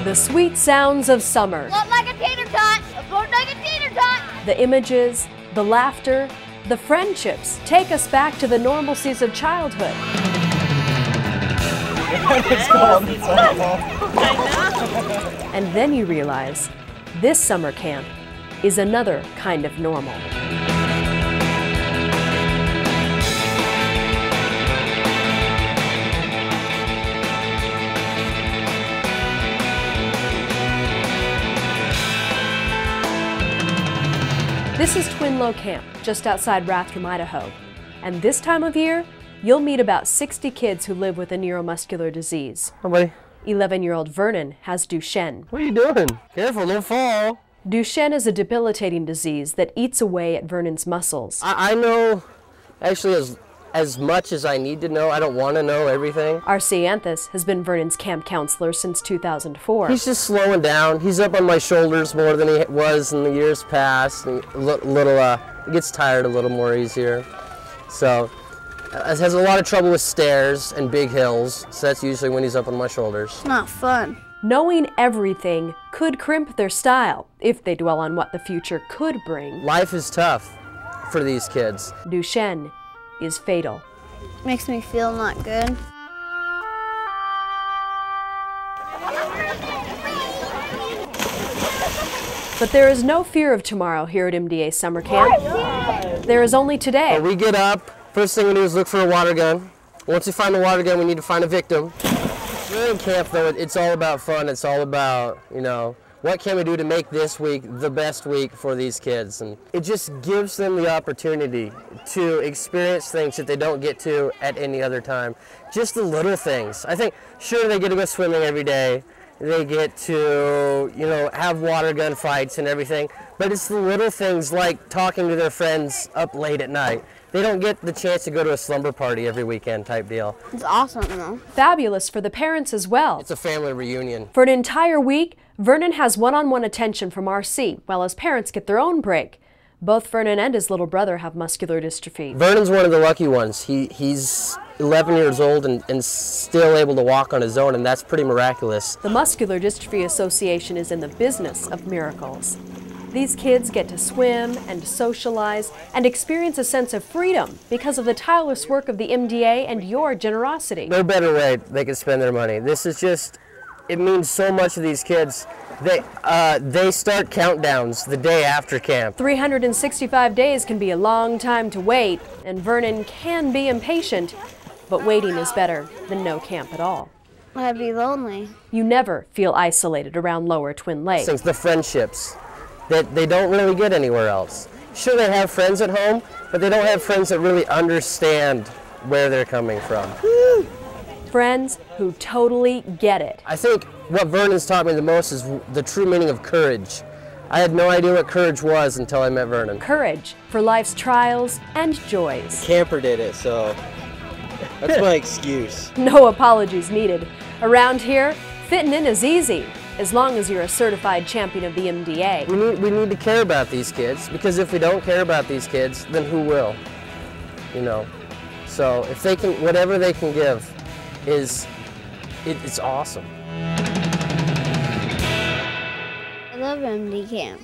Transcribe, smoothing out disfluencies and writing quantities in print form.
The sweet sounds of summer. Float like a tater tot. Float like a tater tot. The images, the laughter, the friendships take us back to the normalcies of childhood. And then you realize this summer camp is another kind of normal. This is Twinlow Camp, just outside Rathdrum, Idaho. And this time of year, you'll meet about 60 kids who live with a neuromuscular disease. Hi, buddy. 11-year-old Vernon has Duchenne. What are you doing? Careful, don't fall. Duchenne is a debilitating disease that eats away at Vernon's muscles. I know, actually, as much as I need to know. I don't want to know everything. R.C. Anthus has been Vernon's camp counselor since 2004. He's just slowing down. He's up on my shoulders more than he was in the years past. And he gets tired a little more easier. So, has a lot of trouble with stairs and big hills. So that's usually when he's up on my shoulders. It's not fun. Knowing everything could crimp their style if they dwell on what the future could bring. Life is tough for these kids. Duchenne is fatal. Makes me feel not good. But there is no fear of tomorrow here at MDA Summer Camp. There is only today. We get up, first thing we do is look for a water gun. Once we find the water gun, we need to find a victim. Really in camp though, it's all about fun. It's all about, what can we do to make this week the best week for these kids? And it just gives them the opportunity to experience things that they don't get to at any other time. Just the little things. I think, sure, they get to go swimming every day. They get to, have water gun fights and everything. But it's the little things like talking to their friends up late at night. They don't get the chance to go to a slumber party every weekend type deal. It's awesome though. Fabulous for the parents as well. It's a family reunion. For an entire week, Vernon has one-on-one attention from RC, while his parents get their own break. Both Vernon and his little brother have muscular dystrophy. Vernon's one of the lucky ones. He's 11 years old and still able to walk on his own, and that's pretty miraculous. The Muscular Dystrophy Association is in the business of miracles. These kids get to swim and socialize and experience a sense of freedom because of the tireless work of the MDA and your generosity. No better way they can spend their money. This is just, it means so much to these kids. They start countdowns the day after camp. 365 days can be a long time to wait, and Vernon can be impatient, but waiting is better than no camp at all. I'd be lonely. You never feel isolated around Lower Twin Lake. The friendships that they don't really get anywhere else. Sure, they have friends at home, but they don't have friends that really understand where they're coming from. Friends who totally get it. I think what Vernon's taught me the most is the true meaning of courage. I had no idea what courage was until I met Vernon. Courage for life's trials and joys. Camper did it, so that's my excuse. No apologies needed. Around here, fitting in is easy, as long as you're a certified champion of the MDA. We need to care about these kids, because if we don't care about these kids, then who will? So if they can, whatever they can give, it's awesome. I love MD camp.